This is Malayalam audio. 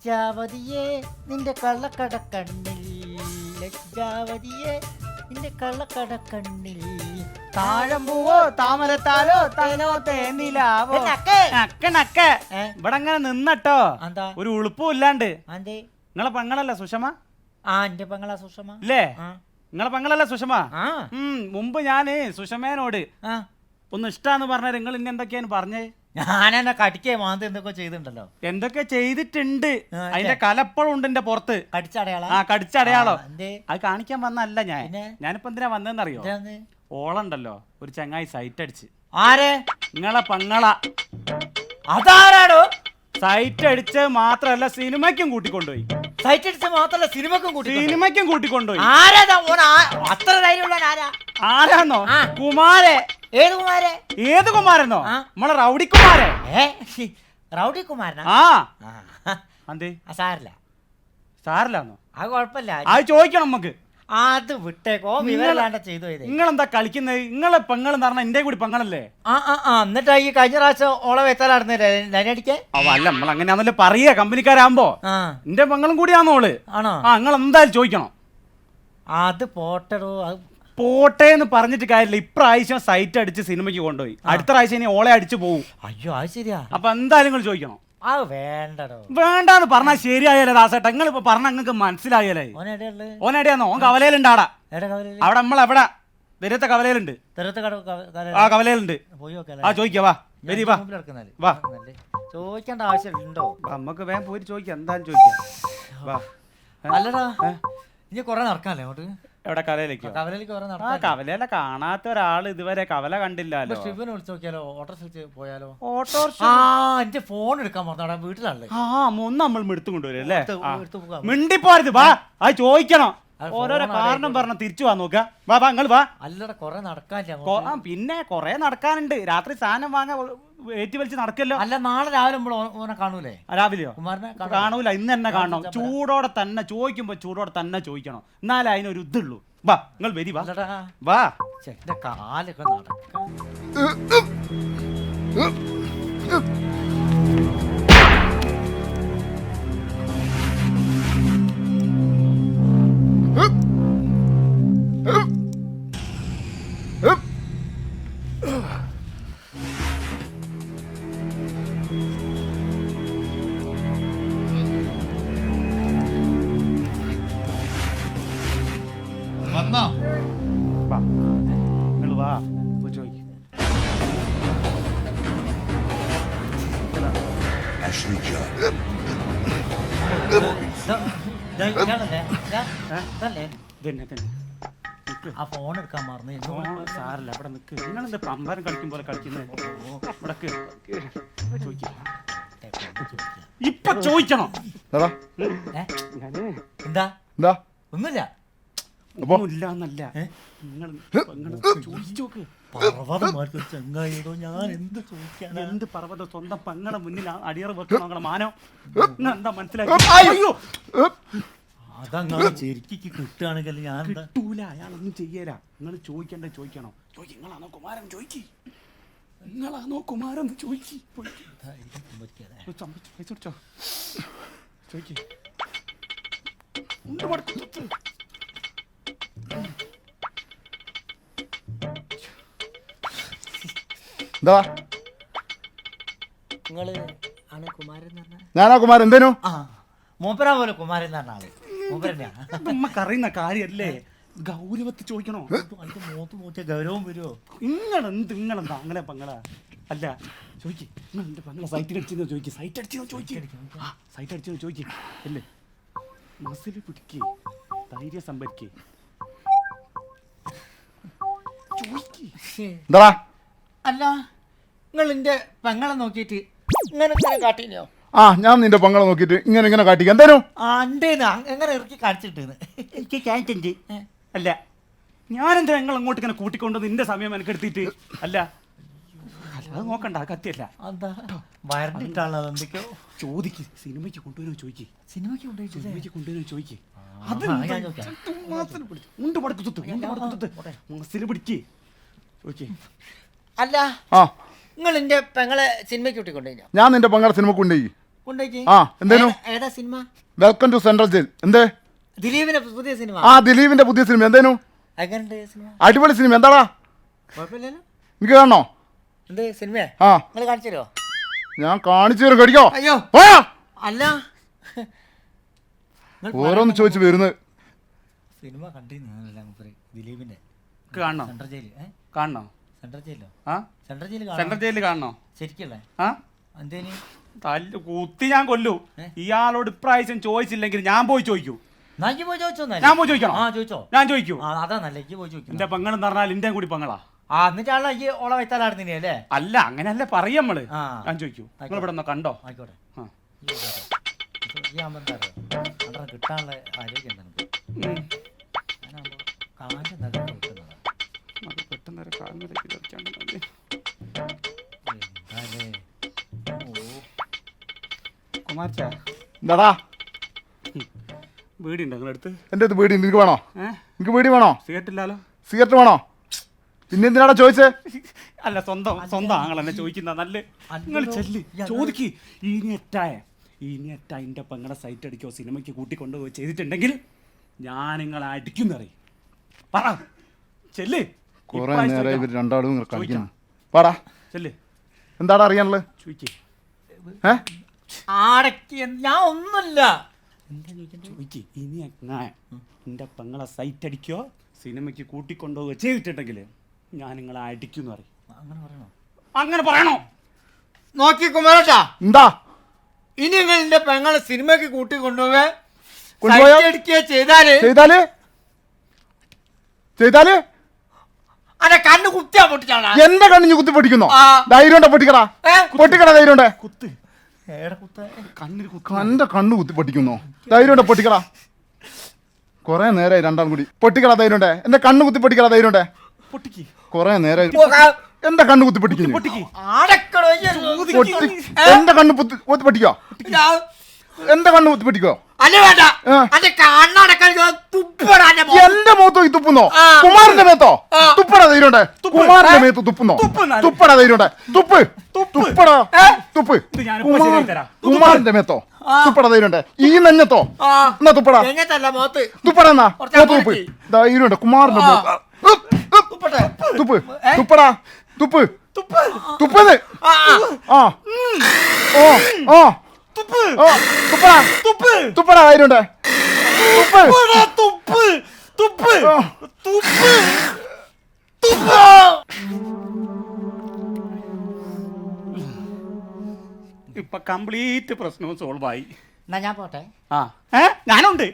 ലജ്ജാവതിയെ നിന്റെ കള്ളക്കട കണ്ണിൽ, ലജ്ജാവതിയെ നിന്റെ കള്ളക്കട കണ്ണിൽ, താഴമ്പൂവോ താമരത്താലോ തേനോ തേനിലാവോ. ഇവിടെ അങ്ങനെ നിന്നട്ടോ, ഒരു ഉളുപ്പും ഇല്ലാണ്ട്. നിങ്ങളെ പെങ്ങളല്ല സുഷമ? എന്റെ പെങ്ങളാ സുഷമ. ഇല്ലേ, നിങ്ങളെ പെങ്ങളല്ല സുഷമ? മുമ്പ് ഞാന് സുഷമേനോട് ഒന്ന് ഇഷ്ടാന്ന് പറഞ്ഞ നിങ്ങൾ ഇനി എന്തൊക്കെയാണ് പറഞ്ഞേ? ഞാനെന്നെ കടിക്കേ മാന്തി എന്തൊക്കെ ചെയ്തിട്ടുണ്ടല്ലോ. എന്തൊക്കെ ചെയ്തിട്ടുണ്ട്, അതിന്റെ കലപ്പഴും ഉണ്ട് എന്റെ പുറത്ത്. കടിച്ചടയാളോ? കടിച്ചടയാളോ. അത് കാണിക്കാൻ വന്നല്ല ഞാനിപ്പോ എന്തിനാ വന്നതെന്നറിയോ? ഓളുണ്ടല്ലോ ഒരു ചങ്ങായി സൈറ്റ് അടിച്ച്. ആരെ? നിങ്ങളെ പെങ്ങള. അതാരാടോ? സൈറ്റ് അടിച്ച് മാത്രല്ല സിനിമയ്ക്കും കൂട്ടിക്കൊണ്ടുപോയി. സൈറ്റ് അടിച്ച് മാത്രല്ല സിനിമയ്ക്കും കൂട്ടിക്കൊണ്ടുപോയി. അത്ര ധൈര്യമുള്ള ആരാന്നോ? കുമാരേ. ഏത് കുമാരേ? ഏത് കുമാരനോ? നമ്മളെ റൗഡി കുമാരേ. റൗഡി കുമാരനാ? അതെ. സാരില്ല. സാരില്ലാന്നോ? അത് കുഴപ്പമില്ല, അത് ചോദിക്കണം നമുക്ക്. അത് വിട്ടേക്കോ, വിവരല്ലാണ്ട് ചെയ്തു. നിങ്ങളെന്താ കളിക്കുന്നത്? നിങ്ങളെ പെങ്ങൾ എന്ന് പറഞ്ഞാൽ എന്റെ കൂടി പെങ്ങളല്ലേ? എന്നിട്ടാ ഈ കഴിഞ്ഞ പ്രാവശ്യം ഓളെ വെച്ചാലാടുന്ന ലൈനടിക്കേ? അല്ല, നമ്മൾ അങ്ങനെയാണല്ലോ പറയാ കമ്പനിക്കാരാകുമ്പോ. എന്റെ പെങ്ങളും കൂടിയാന്നോള്. ആണോ? നിങ്ങൾ എന്തായാലും ചോദിക്കണം. അത് പോട്ടടോ. പോട്ടെ എന്ന് പറഞ്ഞിട്ട് കാര്യമില്ല. ഇപ്രാവശ്യം സൈറ്റ് അടിച്ച് സിനിമയ്ക്ക് കൊണ്ടുപോയി. അടുത്ത പ്രാവശ്യം ഇനി ഓളെ അടിച്ചു പോകും. അയ്യോ, അത് ശരിയാ. അപ്പൊ എന്തായാലും നിങ്ങൾ ചോദിക്കണം. അത് വേണ്ടടോ. വേണ്ടാന്ന് പറഞ്ഞാൽ ശരിയായാലേ ദാസേട്ടാ. നിങ്ങൾ ഇപ്പൊ പറഞ്ഞ നിങ്ങൾക്ക് മനസ്സിലായാലേ. ഓനെടിയാന്നോ? ഓൻ കവലയിലുണ്ട്. അവിടെ നമ്മളെവിടെ ദരത്തെ കവലയിലുണ്ട്. കവലയിലുണ്ട്. ചോദിക്കാ. വാ, വരി വാ. ചോദിക്കേണ്ട ആവശ്യമുണ്ടോ? നമുക്ക് വേഗം പോയി ചോദിക്കാം. എന്താന്ന് ചോദിക്കാം. വാ. അല്ലടാ, ഇനി കൊറേ നടക്കാല്ലേ അങ്ങോട്ട്? എവിടെ? കവലയിലേക്കോ? കവലയിലെ കാണാത്ത ഒരാൾ ഇതുവരെ കവല കണ്ടില്ലല്ലോ. ഷിബിനെ വിളിച്ചു നോക്കിയാലോ? ഓട്ടോറിക്ഷ പോയാലോ? എന്റെ ഫോൺ എടുക്കാൻ പറഞ്ഞ വീട്ടിലാണല്ലേ. നമ്മൾ എടുത്തു കൊണ്ടുവരും അല്ലേ? മിണ്ടിപ്പോരുത്. വാ, അത് ചോദിക്കണം. ഓരോരോ കാരണം പറഞ്ഞ തിരിച്ചു വാ. നോക്ക. വാ വാ, നിങ്ങൾ വാ. അല്ലടാ, കൊറേ നടക്കാനില്ല. പിന്നെ കൊറേ നടക്കാനുണ്ട്. രാത്രി സാധനം വാങ്ങാൻ ഏറ്റി വലിച്ച് നടക്കല്ലോ. അല്ല, നാളെ രാവിലെ നമ്മൾ ഓനെ കാണൂലേ? രാവിലെയോ? കാണൂല, ഇന്ന് തന്നെ കാണണം. ചൂടോടെ തന്നെ ചോദിക്കുമ്പോ ചൂടോടെ തന്നെ ചോദിക്കണം. എന്നാലേ അതിനൊരു ഇതുള്ളൂ. വാ, നിങ്ങൾ വരി. വാ വാ. എന്റെ കാലൊക്കെ നടക്കാം. ആ ഫോൺ എടുക്കാൻ മറന്നു. സാറില്ല, അവിടെ നിൽക്ക്. നിങ്ങളെന്താ പമ്പരം കളിക്കും പോലെ കളിക്കുന്നത്? ഇപ്പൊ ചോദിക്കണം. എന്താ? ഒന്നുമില്ല. ഒന്നുമില്ല. ചങ്ങായിടോ, ഞാൻ എന്ത് ചോദിക്കാൻ? എന്ത് പർവ്വതം? സ്വന്തം പെങ്ങളെ മുന്നിൽ അടിയറ വെക്കണോ മാനോ? എന്താ മനസ്സിലായി? അതങ്ങനെ ശരിക്ക് കിട്ടുകയാണെങ്കിൽ ഞാൻ കിട്ടൂല. അയാളൊന്നും ചെയ്യല. നിങ്ങൾ ചോദിക്കണ്ടേ? ചോദിക്കണോ? നിങ്ങളാണോ കുമാരൻ? ചോദിക്ക്. നിങ്ങളാണോ കുമാരൻ? ചോദിക്ക്. ചോദിക്ക്. എന്താ? നിങ്ങള് ആണ് കുമാരൻ? ഞാനാ കുമാരൻ. എന്തേനു? മൂപ്പരാ പോലെ കുമാരൻ എന്ന് പറഞ്ഞ ആള് മൂപ്പരന്നെയാണ്. നമുക്കറിയുന്ന കാര്യല്ലേ? ഗൗരവത്തിൽ ചോദിക്കണോ? അതിന്റെ മൂത്ത് നോക്കിയ ഗൗരവം വരുമോ? നിങ്ങളെന്താ അങ്ങനെ പങ്ങളാ? അല്ല, ചോദിക്ക്. നിങ്ങൾ എന്റെ പങ്ങളെ സൈറ്റ് അടിച്ചെന്ന് ചോദിക്ക്. സൈറ്റ് അടിച്ചെന്ന് ചോദിക്ക്. അല്ലേ, മസിൽ പിടിക്കേ, ധൈര്യം സംഭരിക്കേ. എന്താ? അല്ല, നിങ്ങൾ എന്റെ പെങ്ങളെ നോക്കിയിട്ട് ഇങ്ങനെ കാട്ടിനോ? ഞാൻ നിന്റെ പെങ്ങളെ നോക്കിട്ട് ഇങ്ങനെ കാട്ടിക്ക. എന്തേനു? എങ്ങനെ ഇറക്കി കാണിച്ചിട്ട് എനിക്ക് ക്യാൻറ്റൻറ്റ്. അല്ല, ഞാനെന്താ നിങ്ങൾ അങ്ങോട്ട് ഇങ്ങനെ കൂട്ടിക്കൊണ്ട് നിന്റെ സമയം എനിക്ക് എടുത്തിട്ട്? അല്ല, അത് നോക്കണ്ട. കത്തിയല്ല. എന്തൊക്കെയോ ചോദിക്ക്. സിനിമയ്ക്ക് കൊണ്ടുവരുമോ ചോദിക്ക്. സിനിമയ്ക്ക് കൊണ്ടുവരുമോ ചോദിക്ക്. അത് മസിൽ പിടിക്ക്. ചോദിക്ക്. അല്ല, നിങ്ങൾ എന്റെ പെങ്ങളെ സിനിമയ്ക്ക് കൂട്ടിക്കൊണ്ടു? ഞാൻ നിന്റെ പെങ്ങളെ സിനിമ കൊണ്ടുപോയി. ആ എന്തേനു? ഏതാ സിനിമ? Welcome to Central Jail. എന്തേ? ദിലീപിന്റെ പുതിയ സിനിമ. ആ ദിലീപിന്റെ പുതിയ സിനിമ. എന്തേനു? എങ്ങനെയുണ്ട് സിനിമ? അടിപൊളി സിനിമ. എന്താടാ കുഴപ്പമില്ലല്ലോ. എനിക്ക് കാണണോ? എന്ത് സിനിമയാ? ആ നിങ്ങൾ കാണിച്ചു തരുമോ? ഞാൻ കാണിച്ചു തരും. കടിക്കോ? അയ്യോ അല്ല, ഓരോന്ന് ചോദിച്ചു വരുന്നത്. സിനിമ കണ്ടിരുന്നല്ല ദിലീപിന്റെ. കാണണോ? സെൻട്രൽ ജയിൽ കാണണോ? സെൻട്രൽ ജയിലോ? ആ സെൻട്രൽ ജയിൽ സെൻട്രൽ ജയിലിൽ കാണണോ? ശരിക്കല്ലേ? ആ എന്തേനി തല്ല് കുത്തി ഞാൻ കൊല്ലു. ഇയാളോട് ഇപ്രാവശ്യം ചോദിച്ചില്ലെങ്കിൽ ഞാൻ പോയി ചോദിക്കൂ. പോയി ചോദിച്ചോ? ഞാൻ പോയി ചോദിക്കണം. ആ ചോദിച്ചോ? ഞാൻ ചോദിക്കൂ. അതാ നല്ല പോയി ചോദിക്കും. എന്റെ പെങ്ങളെന്ന് പറഞ്ഞാൽ എന്റെ കൂടി പെങ്ങളാ. എന്നിട്ടാണല്ലോ ഈ ഓളെ വൈത്താലാടുന്നേ അല്ലേ? അല്ല അങ്ങനെയല്ലേ പറയും നമ്മള്. ഞാൻ ചോദിക്കൂ, നിങ്ങൾ ഇവിടെ ഒന്ന് കണ്ടോ? ആയിക്കോട്ടെ. കിട്ടാനുള്ള ആരോഗ്യം എന്താടാ വീടി ഉണ്ടോ നിങ്ങളടുത്ത്? എന്റെ അടുത്ത് വീടി. നിനക്ക് വേണോ? നിനക്ക് വീടി വേണോ? സിഗരറ്റ് ഇല്ലാലോ? സിഗരറ്റ് വേണോ? പിന്നെ എന്തിനാടാ ചോദിച്ചേ? അല്ല സ്വന്തം ആങ്ങൾ എന്നെ ചോദിക്കുന്ന നല്ല. നിങ്ങൾ ചെല്ല് ചോദിക്ക്. ഇനിയറ്റ എന്റെ പെങ്ങളെ സൈറ്റ് അടിക്കോ സിനിമയ്ക്ക് കൂട്ടിക്കൊണ്ടുപോയി ചെയ്തിട്ടുണ്ടെങ്കിൽ ഞാൻ നിങ്ങളെ അടിക്കുന്നറിയും. പറ ചെല്ല്. കുറെ നേരം ഇവർ രണ്ടാളും കളിക്കുന്നു. പാടാ ചെല്ല്. എന്താടാ അറിയാനുള്ളത്? ചോദിക്കേ. ഞാൻ ഒന്നുമില്ല. ചോദിക്ക്. ഇനി എന്റെ പെങ്ങളെ സൈറ്റ് അടിക്കോ സിനിമയ്ക്ക് കൂട്ടിക്കൊണ്ടുപോവുക ചെയ്തിട്ടുണ്ടെങ്കിൽ ഞാൻ നിങ്ങളെ അടിക്കുന്നു പറയും. അങ്ങനെ പറയണോ? നോക്കി കുമാരട്ടാ, എന്താ ഇനി നിങ്ങൾ എന്റെ പെങ്ങളെ സിനിമയ്ക്ക് കൂട്ടിക്കൊണ്ടുപോവുക ചെയ്താല് അതെ കണ്ണ് കുത്തിയാ പൊട്ടിച്ചാളാ. എന്റെ കണ്ണിന് കുത്തി പൊട്ടിക്കുന്നോ? ധൈര്യം പൊട്ടിക്കടാ. പൊട്ടിക്കടാ ധൈര്യം. കുത്ത് എന്റെ കണ്ണ് കുത്തി പൊട്ടിക്കുന്നോ? ധൈര്യം പൊട്ടിക്കടാ. കൊറേ നേരമായി രണ്ടാം കൂടി. പൊട്ടിക്കടാ ധൈര്യം. എന്റെ കണ്ണ് കുത്തി പൊട്ടിക്കടാ ധൈര്യം. പൊട്ടിക്ക്. കൊറേ നേരം എന്റെ കണ്ണ് കുത്തി പൊട്ടിക്കുന്നു. എന്റെ കണ്ണ് കുത്തി പൊട്ടിക്കോ? എന്റെ കണ്ണ് കുത്തി പൊട്ടിക്കോ? എന്റെ മുഖത്തോ ഈ തുപ്പുന്നോ? കുമാറിന്റെ മേത്തോ തുപ്പടാ ധൈര്യം. കുമാറിന്റെ മേത്ത് തുപ്പുന്നോ? തുപ്പടാ ധൈര്യം. തുപ്പ് തുപ്പടാ തുപ്പ്. കുമാറിന്റെ മേത്തോ തുപ്പടാ ധൈര്യം. ഈ നെഞ്ഞത്തോ എന്നാ തുപ്പടാ. തുപ്പടാ എന്നാ തുപ്പ് ധൈര്യം. കുമാറിന്റെ മേത്ത് തുപ്പ് തുപ്പടാ തുപ്പ് തുപ്പത്. തുപ്പടാ തുപ്പടാ ധൈര്യം. ഇപ്പൊ കംപ്ലീറ്റ് പ്രശ്നവും സോൾവ് ആയി. ഞാൻ പോട്ടെ. ഞാനുണ്ട്.